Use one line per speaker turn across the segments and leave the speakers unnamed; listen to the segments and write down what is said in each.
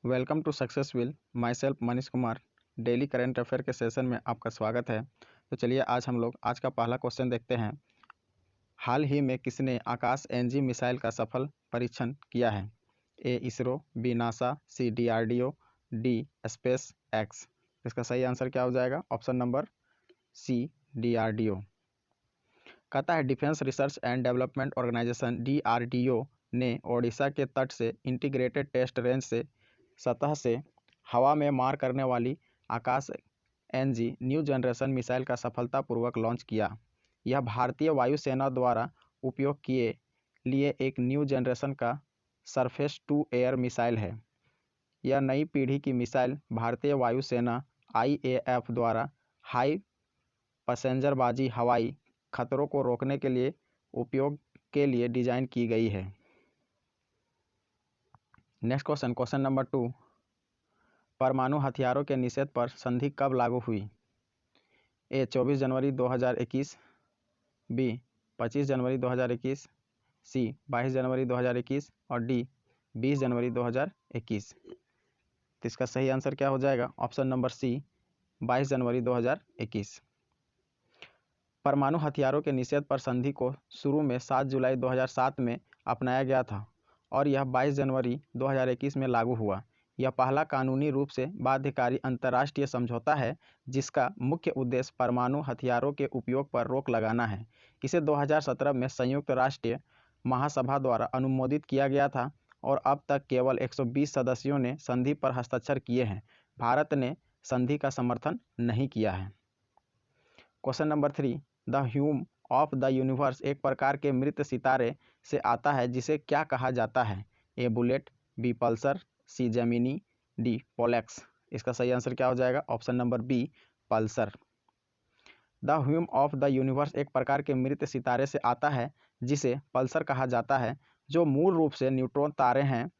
Welcome to success will. Myself Manish Kumar. Daily current affair के session में आपका स्वागत है। तो चलिए आज हम लोग आज का पहला क्वेश्चन देखते हैं। हाल ही में किसने आकाश एनजी मिसाइल का सफल परीक्षण किया है? A ISRO, B NASA, C DRDO, D space X. इसका सही आंसर क्या हो जाएगा? Option number C DRDO। कहता है defence research and development organisation DRDO ने ओडिशा के तट से इंटीग्रेटेड टेस्ट रेंज से सतह से हवा में मार करने वाली आकाश एनजी न्यू जनरेशन मिसाइल का सफलतापूर्वक लॉन्च किया। यह भारतीय वायुसेना द्वारा उपयोग किए लिए एक न्यू जनरेशन का सरफेस टू एयर मिसाइल है। यह नई पीढ़ी की मिसाइल भारतीय वायुसेना IAF द्वारा हाई पैसेंजरबाजी हवाई खतरों को रोकने के लिए उपयोग के लिए डिजाइन की गई है। Next question number 2। परमाणु हथियारों के निषेध पर संधि कब लागू हुई? ए 24 जनवरी 2021, बी 25 जनवरी 2021, सी 22 जनवरी 2021 और डी 20 जनवरी 2021। तो इसका सही आंसर क्या हो जाएगा? ऑप्शन नंबर सी 22 जनवरी 2021। परमाणु हथियारों के निषेध पर संधि को शुरू में 7 जुलाई 2007 में अपनाया गया था और यह 22 जनवरी 2021 में लागू हुआ। यह पहला कानूनी रूप से बाध्यकारी अंतर्राष्ट्रीय समझौता है जिसका मुख्य उद्देश्य परमाणु हथियारों के उपयोग पर रोक लगाना है। इसे 2017 में संयुक्त राष्ट्र महासभा द्वारा अनुमोदित किया गया था और अब तक केवल 120 सदस्यों ने संधि पर हस्ताक्षर किए हैं। भारत ने संधि का समर्थन नहीं किया है। Question number 3। The hum of the universe एक प्रकार के मृत सितारे से आता है जिसे क्या कहा जाता है? A bullet, B Pulsar, C Gemini, D Pollux. इसका सही आंसर क्या हो जाएगा? Option number B Pulsar. The hum of the universe एक प्रकार के मृत सितारे से आता है जिसे पल्सर कहा जाता है। जो मूल रूप से न्यूट्रॉन तारे हैं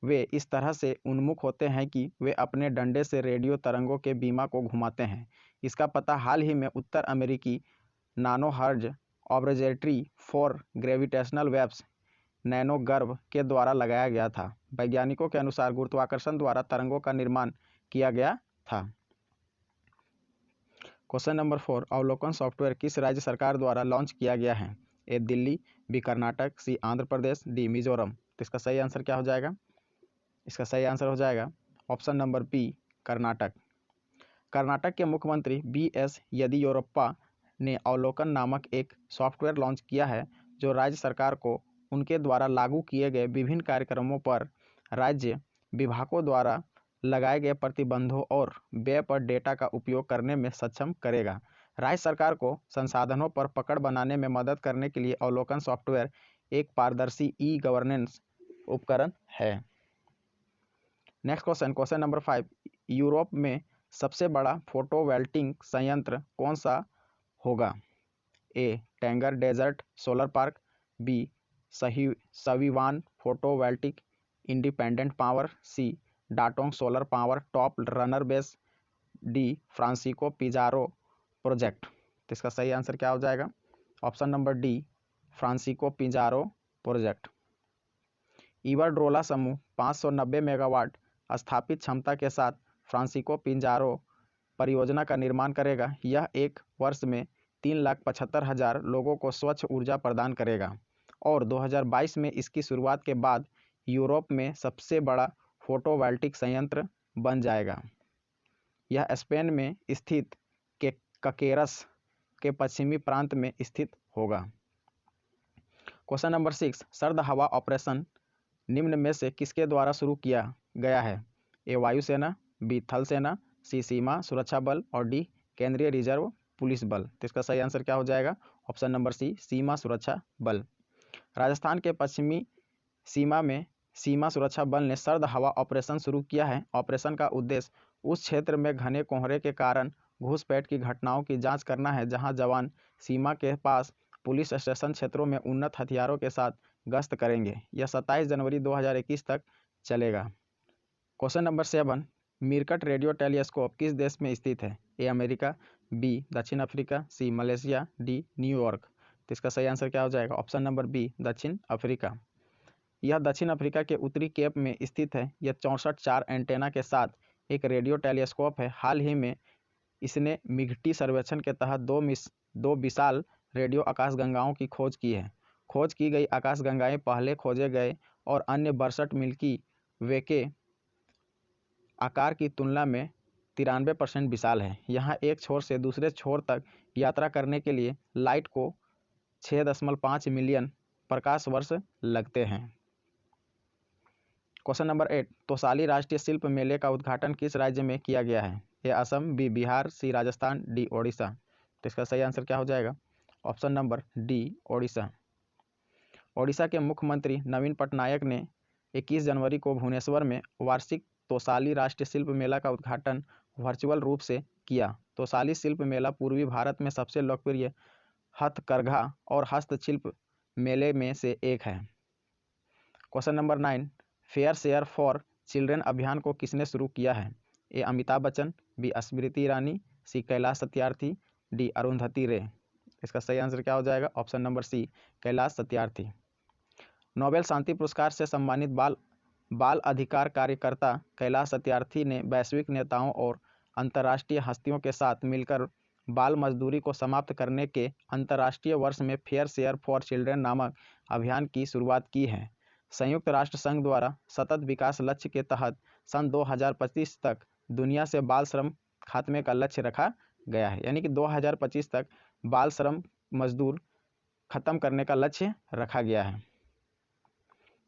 वे इस तरह से उन्मुख होते हैं कि वे अपने डंडे से रेडियो तरंगों के बीमा को घुमाते हैं। इसका पता हाल ही में उत्तर अमेरिकी नानोहर्ज ऑब्जर्वेटरी फॉर ग्रेविटेशनल वेव्स नैनोगर्भ के द्वारा लगाया गया था। वैज्ञानिकों के अनुसार गुरुत्वाकर्षण द्वारा तरंगों का निर्माण किया गया था। Question number 4। अवलोकन सॉफ्टवेयर किस राज्य सरकार द्वारा लॉन्च किया गया है? ए दिल्ली, बी कर्नाटक, सी आंध्र प्रदेश, डी मिजोरम। तो इसका सही आंसर क्या हो जाएगा? इसका सही आंसर हो जाएगा option number B Karnataka. Karnataka के मुख्यमंत्री BS येदियुरप्पा ने अवलोकन नामक एक सॉफ्टवेयर लॉन्च किया है जो राज्य सरकार को उनके द्वारा लागू किए गए विभिन्न कार्यक्रमों पर राज्य विभागों द्वारा लगाए गए प्रतिबंधों और व्यय पर डेटा का उपयोग करने में सक्षम करेगा। राज्य सरकार को संसाधनों पर पकड़ बनाने में मदद करने के लिए अवलोकन सॉफ्टवेयर एक पारदर्शी ई-गवर्नेंस उपकरण है। Next question number 5। यूरोप में सबसे बड़ा फोटोवोल्टिक संयंत्र कौन सा होगा? A Tengger desert solar park, B Sweihan photovoltaic independent power, C Datong solar power top runner base, D Francisco Pizarro project. तो इसका सही आंसर क्या हो जाएगा? Option number D Francisco Pizarro project. Iberdrola समूह 590 मेगावाट स्थापित क्षमता के साथ फ्रांसिस्को पिंजारो परियोजना का निर्माण करेगा। यह एक वर्ष में 3,75,000 लोगों को स्वच्छ ऊर्जा प्रदान करेगा और 2022 में इसकी शुरुआत के बाद यूरोप में सबसे बड़ा फोटोवोल्टिक संयंत्र बन जाएगा। यह स्पेन में स्थित ककेरस के पश्चिमी प्रांत में स्थित होगा। Question number 6। सर्द हवा ऑपरेशन निम्न में से किसके द्वारा शुरू किया गया है? ए वायुसेना, बी थल सेना, सी सीमा सुरक्षा बल और डी केंद्रीय रिजर्व पुलिस बल। तो इसका सही आंसर क्या हो जाएगा? ऑप्शन नंबर सी सीमा सुरक्षा बल। राजस्थान के पश्चिमी सीमा में सीमा सुरक्षा बल ने सर्द हवा ऑपरेशन शुरू किया है। ऑपरेशन का उद्देश्य उस क्षेत्र में घने कोहरे के कारण घुसपैठ की घटनाओं की जांच करना है जहां जवान सीमा के पास पुलिस स्टेशन क्षेत्रों में उन्नत हथियारों के साथ गश्त करेंगे। यह 27 जनवरी 2021 तक चलेगा। Question number 7। मीरकट रेडियो टेलीस्कोप किस देश में स्थित है? ए अमेरिका, बी दक्षिण अफ्रीका, सी मलेशिया, डी न्यूयॉर्क। तो इसका सही आंसर क्या हो जाएगा? ऑप्शन नंबर बी दक्षिण अफ्रीका। यह दक्षिण अफ्रीका के उत्तरी केप में स्थित है। यह 64 4 एंटेना के साथ एक रेडियो टेलीस्कोप है। हाल ही में इसने मिघटी सर्वेक्षण के तहत दो विशाल रेडियो आकाशगंगाओं की खोज की है। खोज की गई आकाशगंगाएं पहले खोजे गए और अन्य 62 मिल्की वे के आकार की तुलना में 93% विशाल है। यहाँ एक छोर से दूसरे छोर तक यात्रा करने के लिए लाइट को 6.5 मिलियन प्रकाश वर्ष लगते हैं। क्वेश्चन नंबर 8, तोसाली राष्ट्रीय शिल्प मेले का उद्घाटन किस राज्य में किया गया है? ए असम, बी बिहार, सी राजस्थान, डी ओडिशा। तो इसका सही आंसर क्या हो जाएगा? Option number D Odisha. Odisha के मुख्यमंत्री नवीन पटनायक ने 21 जनवरी को भुवनेश्वर में वार्षिक तोसाली राष्ट्रीय शिल्प मेला का उद्घाटन वर्चुअल रूप से किया। तोसाली शिल्प मेला पूर्वी भारत में सबसे लोकप्रिय हथकरघा और हस्तशिल्प मेले में से एक है। Question number 9, fair share for children अभियान को किसने शुरू किया है? A Amitabh Bachchan, B Smriti Irani, C Kailash Satyarthi, D Arundhati Roy. इसका सही आंसर क्या हो जाएगा? Option number C, Kailash Satyarthi. Nobel शांति पुरस्कार से सम्मानित बाल अधिकार कार्यकर्ता कैलाश सत्यार्थी ने वैश्विक नेताओं और अंतर्राष्ट्रीय हस्तियों के साथ मिलकर बाल मजदूरी को समाप्त करने के अंतर्राष्ट्रीय वर्ष में फेयर शेयर फॉर चिल्ड्रन नामक अभियान की शुरुआत की है। संयुक्त राष्ट्र संघ द्वारा सतत विकास लक्ष्य के तहत सन 2025 तक दुनिया से बाल श्रम खात्मे का लक्ष्य रखा गया है। यानी कि 2025 तक बाल श्रम मजदूर खत्म करने का लक्ष्य रखा गया है।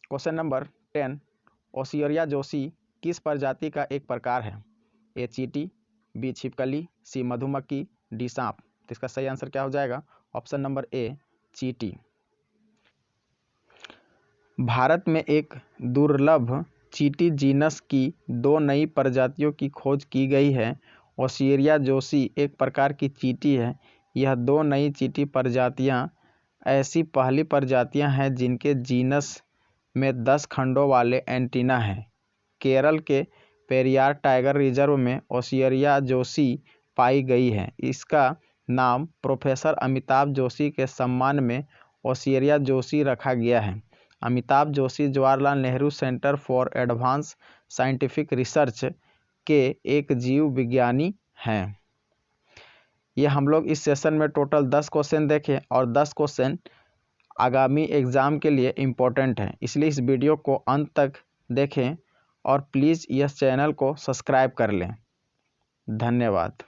क्वेश्चन नंबर 10, ओसियरिया जोशी किस प्रजाति का एक प्रकार है? ए चींटी, बी छिपकली, सी मधुमक्खी, डी सांप। तो इसका सही आंसर क्या हो जाएगा? ऑप्शन नंबर ए, चींटी। भारत में एक दुर्लभ चींटी जीनस की 2 नई प्रजातियों की खोज की गई है। ओसियरिया जोशी एक प्रकार की चींटी है। यह 2 नई चींटी प्रजातियां ऐसी पहली प्रजातियां हैं जिनके जीनस में 10 खंडों वाले एंटीना हैं। केरल के पेरियार टाइगर रिजर्व में ओसियरिया जोशी पाई गई है। इसका नाम प्रोफेसर अमिताभ जोशी के सम्मान में ओसियरिया जोशी रखा गया है। Amitabh Joshi Jawaharlal Nehru centre for advance scientific research के एक जीव विज्ञानी हैं। ये हम लोग इस सेशन में टोटल 10 क्वेश्चन देखें और 10 क्वेश्चन आगामी एग्ज़ाम के लिए इम्पोर्टेंट है, इसलिए इस वीडियो को अंत तक देखें और प्लीज़ इस चैनल को सब्सक्राइब कर लें। धन्यवाद।